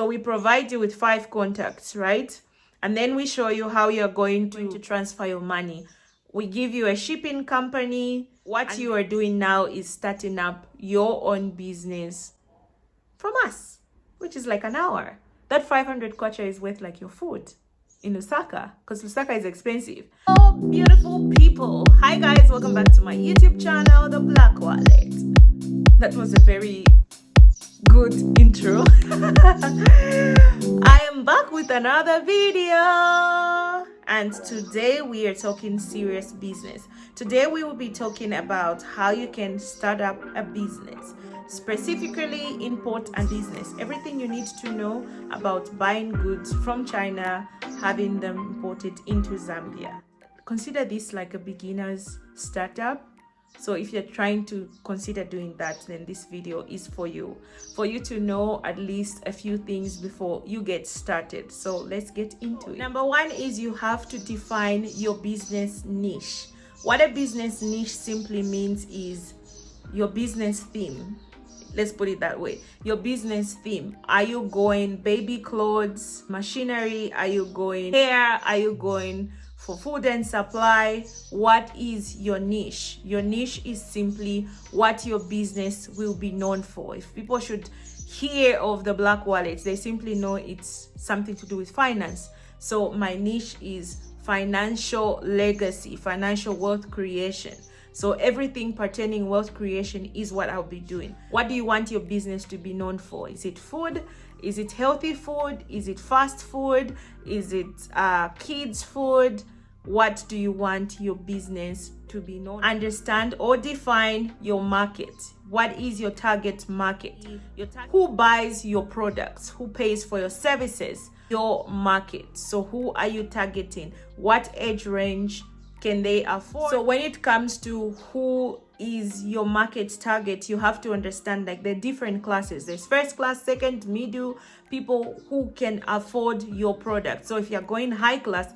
So we provide you with 5 contacts, right? And then we show you how you're going to transfer your money. We give you a shipping company. What you are doing now is starting up your own business from us, which is like an hour. That 500 kwacha is worth like your food in Lusaka, because Lusaka is expensive. Oh, beautiful people. Hi guys, welcome back to my YouTube channel, The Black Wallet. That was a very good intro. I am back with another video, and today we are talking serious business. Today we will be talking about how you can start up a business, specifically import and business, everything you need to know about buying goods from China, having them imported into Zambia. Consider this like a beginner's startup. So if you're trying to consider doing that, then this video is for you to know at least a few things before you get started. So let's get into it. Number one is you have to define your business niche. What a business niche simply means is your business theme. Let's put it that way. Your business theme. Are you going baby clothes, machinery? Are you going hair? Are you going for food and supply? What is your niche? Your niche is simply what your business will be known for. If people should hear of the Black Wallet, they simply know it's something to do with finance. So my niche is financial legacy, financial wealth creation. So everything pertaining wealth creation is what I'll be doing. What do you want your business to be known for? Is it food? Is it healthy food? Is it fast food? Is it kids food? What do you want your business to be known for? Understand or define your market. What is your target market? Who buys your products? Who pays for your services? Your market. So who are you targeting? What age range can they afford? So when it comes to who is your market target, you have to understand like the different classes. There's first class, second, middle, people who can afford your product. So if you're going high class,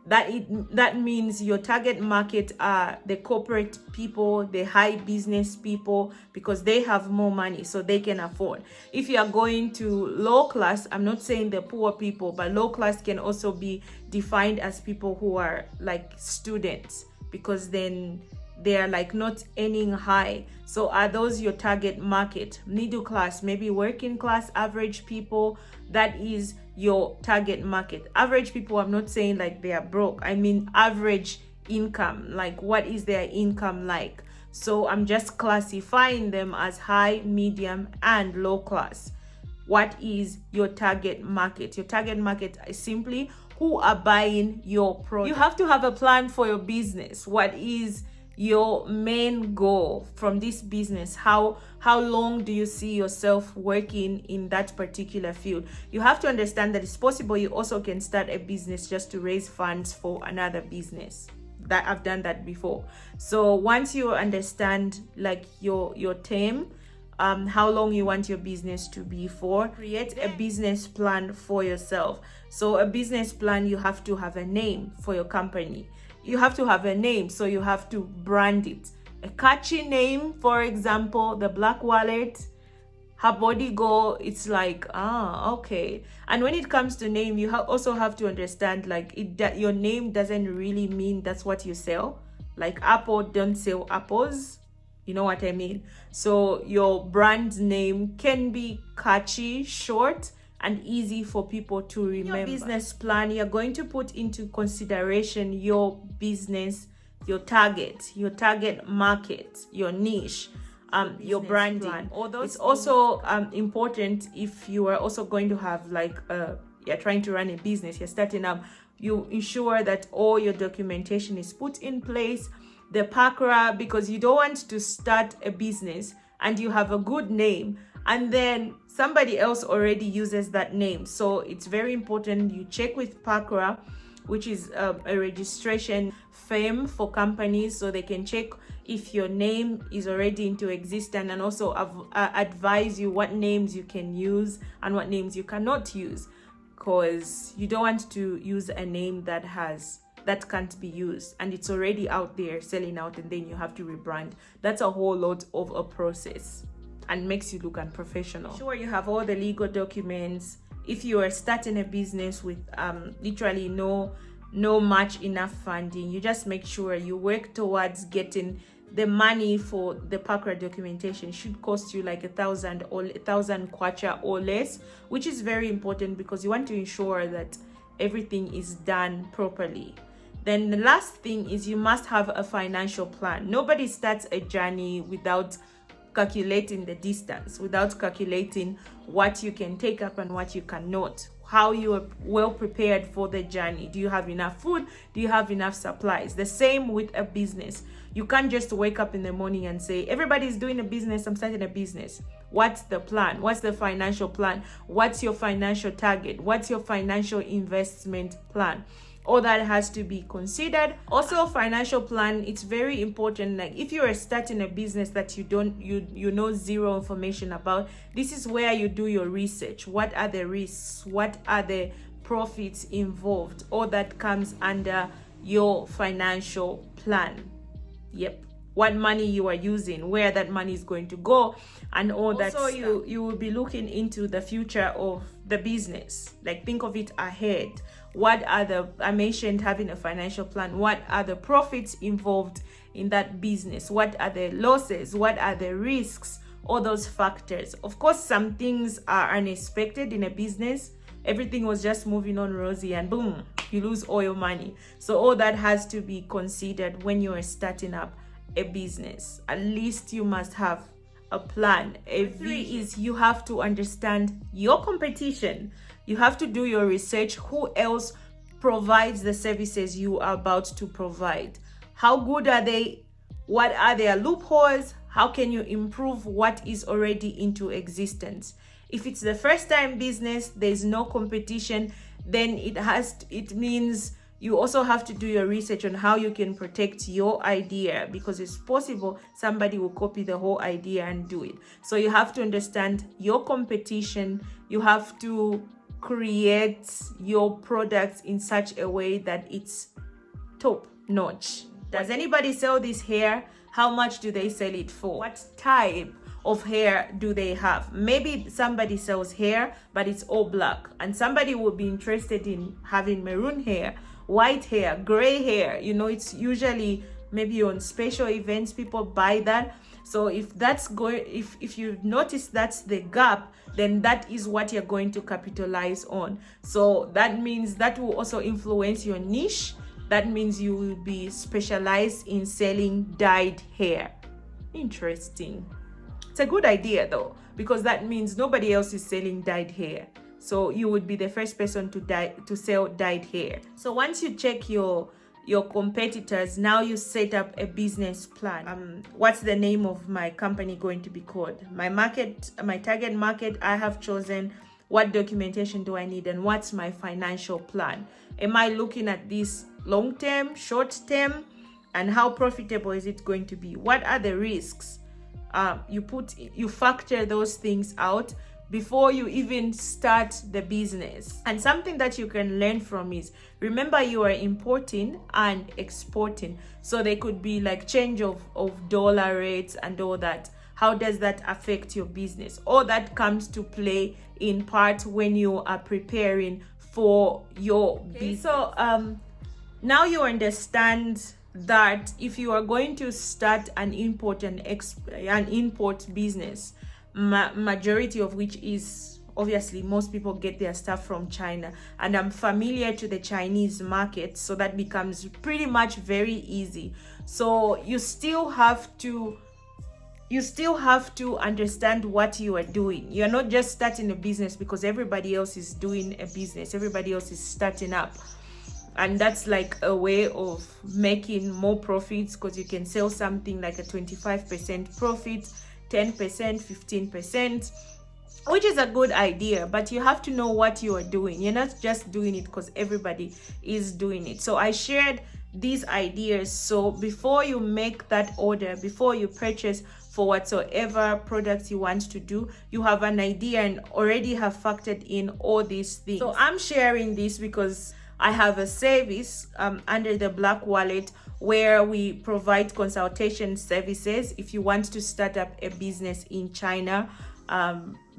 that means your target market are the corporate people, the high business people, because they have more money, so they can afford. If you are going to low class, I'm not saying the poor people, but low class can also be defined as people who are like students, because then they are like not earning high. So are those your target market? Middle class, maybe working class, average people, that is your target market. Average people, I'm not saying like they are broke, I mean average income, like what is their income like. So I'm just classifying them as high, medium, and low class. What is your target market? Your target market is simply who are buying your product. You have to have a plan for your business. What is your main goal from this business? How long do you see yourself working in that particular field? You have to understand that it's possible you also can start a business just to raise funds for another business. That I've done that before. So once you understand like your term, how long you want your business to be for, create a business plan for yourself. So a business plan, you have to have a name for your company. You have to have a name, so you have to brand it. A catchy name, for example, the Black Wallet, her body go, it's like, okay. And when it comes to name, you also have to understand like that your name doesn't really mean that's what you sell. Like Apple don't sell apples, you know what I mean? So your brand name can be catchy, short, and easy for people to remember. Your business plan, you're going to put into consideration your business, your target market, your niche, your branding. It's also important if you are also going to have like you're trying to run a business, you're starting up, you ensure that all your documentation is put in place, the PACRA, because you don't want to start a business and you have a good name and then somebody else already uses that name. So it's very important you check with PACRA, which is a registration firm for companies, so they can check if your name is already into existence, and also advise you what names you can use and what names you cannot use, because you don't want to use a name that can't be used and it's already out there selling out, and then you have to rebrand. That's a whole lot of a process and makes you look unprofessional. Sure, you have all the legal documents if you are starting a business with literally no much enough funding, you just make sure you work towards getting the money for the Pakra documentation. Should cost you like 1,000 or 1,000 kwacha or less, which is very important because you want to ensure that everything is done properly. Then the last thing is you must have a financial plan. Nobody starts a journey without calculating the distance, without calculating what you can take up and what you cannot, how you are well prepared for the journey. Do you have enough food? Do you have enough supplies? The same with a business. You can't just wake up in the morning and say, everybody's doing a business, I'm starting a business. What's the plan? What's the financial plan? What's your financial target? What's your financial investment plan? All that has to be considered. Also, financial plan, it's very important. Like if you are starting a business that you know zero information about, this is where you do your research. What are the risks? What are the profits involved? All that comes under your financial plan. Yep. What money you are using, where that money is going to go, and all that. So you will be looking into the future of the business. Like think of it ahead. What are the, I mentioned having a financial plan, what are the profits involved in that business? What are the losses? What are the risks? All those factors. Of course, some things are unexpected in a business. Everything was just moving on rosy and boom, you lose all your money. So all that has to be considered when you are starting up a business. At least you must have a plan. Three is you have to understand your competition. You have to do your research. Who else provides the services you are about to provide? How good are they? What are their loopholes? How can you improve what is already into existence? If it's the first time business, there's no competition, then it means you also have to do your research on how you can protect your idea, because it's possible somebody will copy the whole idea and do it. So you have to understand your competition. You have to create your products in such a way that it's top notch. Does anybody sell this hair? How much do they sell it for? What type of hair do they have? Maybe somebody sells hair, but it's all black, and somebody will be interested in having maroon hair, white hair, gray hair. You know, it's usually maybe on special events people buy that. So if that's going, if you notice that's the gap, then that is what you're going to capitalize on. So that means that will also influence your niche. That means you will be specialized in selling dyed hair. Interesting. It's a good idea though, because that means nobody else is selling dyed hair. So you would be the first person to sell dyed hair. So once you check your competitors, now you set up a business plan. What's the name of my company going to be called? My target market, I have chosen. What documentation do I need, and what's my financial plan? Am I looking at this long term, short term, and how profitable is it going to be? What are the risks? You factor those things out before you even start the business. And something that you can learn from is, remember you are importing and exporting, so there could be like change of dollar rates and all that. How does that affect your business? All that comes to play in part when you are preparing for your business. So now you understand that if you are going to start an import business, majority of which is obviously most people get their stuff from China, and I'm familiar to the Chinese market, so that becomes pretty much very easy. So you still have to understand what you are doing. You're not just starting a business because everybody else is doing a business, everybody else is starting up, and that's like a way of making more profits, because you can sell something like a 25% profit, 10%, 15%, which is a good idea, but you have to know what you are doing. You're not just doing it because everybody is doing it. So I shared these ideas, so before you make that order, before you purchase for whatsoever products you want to do, you have an idea and already have factored in all these things. So I'm sharing this because I have a service under the Black Wallet where we provide consultation services. If you want to start up a business in China,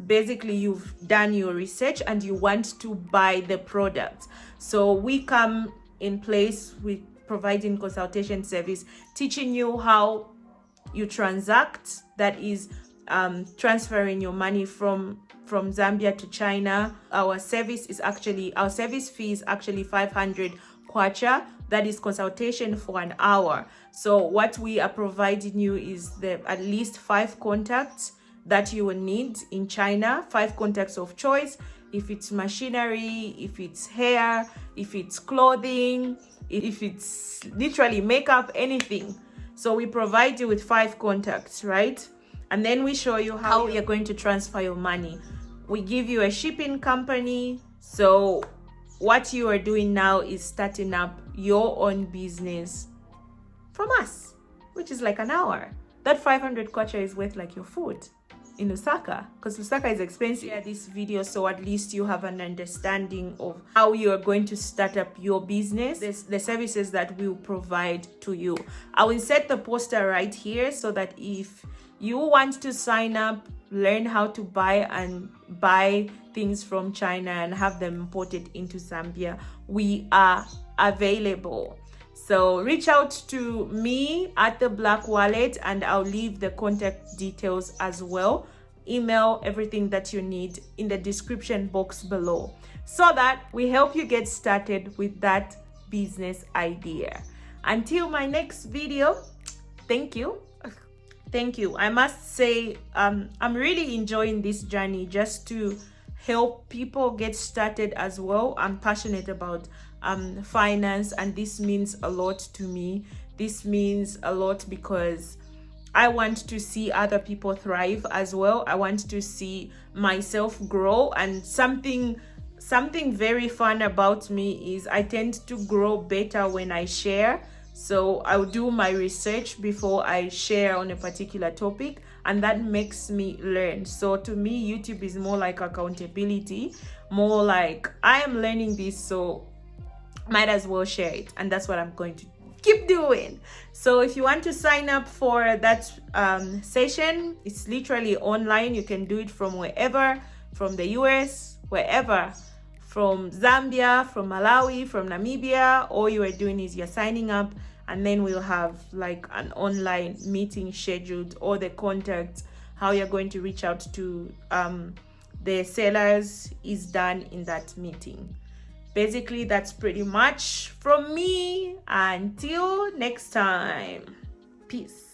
basically you've done your research and you want to buy the product. So we come in place with providing consultation service, teaching you how you transact, that is transferring your money from Zambia to China. Our service fee is actually 500 kwacha. That is consultation for an hour. So what we are providing you is at least 5 contacts that you will need in China, 5 contacts of choice. If it's machinery, if it's hair, if it's clothing, if it's literally makeup, anything. So we provide you with 5 contacts, right? And then we show you how you're going to transfer your money. We give you a shipping company. So what you are doing now is starting up your own business from us, which is like an hour. That 500 kwacha is worth like your food in Lusaka, because Lusaka is expensive. Yeah, this video, so at least you have an understanding of how you are going to start up your business, the services that we'll provide to you. I will insert the poster right here so that if you want to sign up, learn how to buy things from China and have them imported into Zambia, we are available. So reach out to me at the Black Wallet and I'll leave the contact details as well. Email, everything that you need in the description box below, so that we help you get started with that business idea. Until my next video, thank you. I must say, I'm really enjoying this journey just to help people get started as well. I'm passionate about finance, and this means a lot to me. This means a lot because I want to see other people thrive as well. I want to see myself grow, and something very fun about me is I tend to grow better when I share. So I'll do my research before I share on a particular topic, and that makes me learn. So to me, YouTube is more like accountability, more like I am learning this, so might as well share it. And that's what I'm going to keep doing. So if you want to sign up for that session, it's literally online. You can do it from wherever, from the US, wherever, from Zambia, from Malawi, from Namibia. All you are doing is you're signing up, and then we'll have like an online meeting scheduled, all the contacts, how you're going to reach out to the sellers is done in that meeting. Basically, that's pretty much from me. Until next time, peace.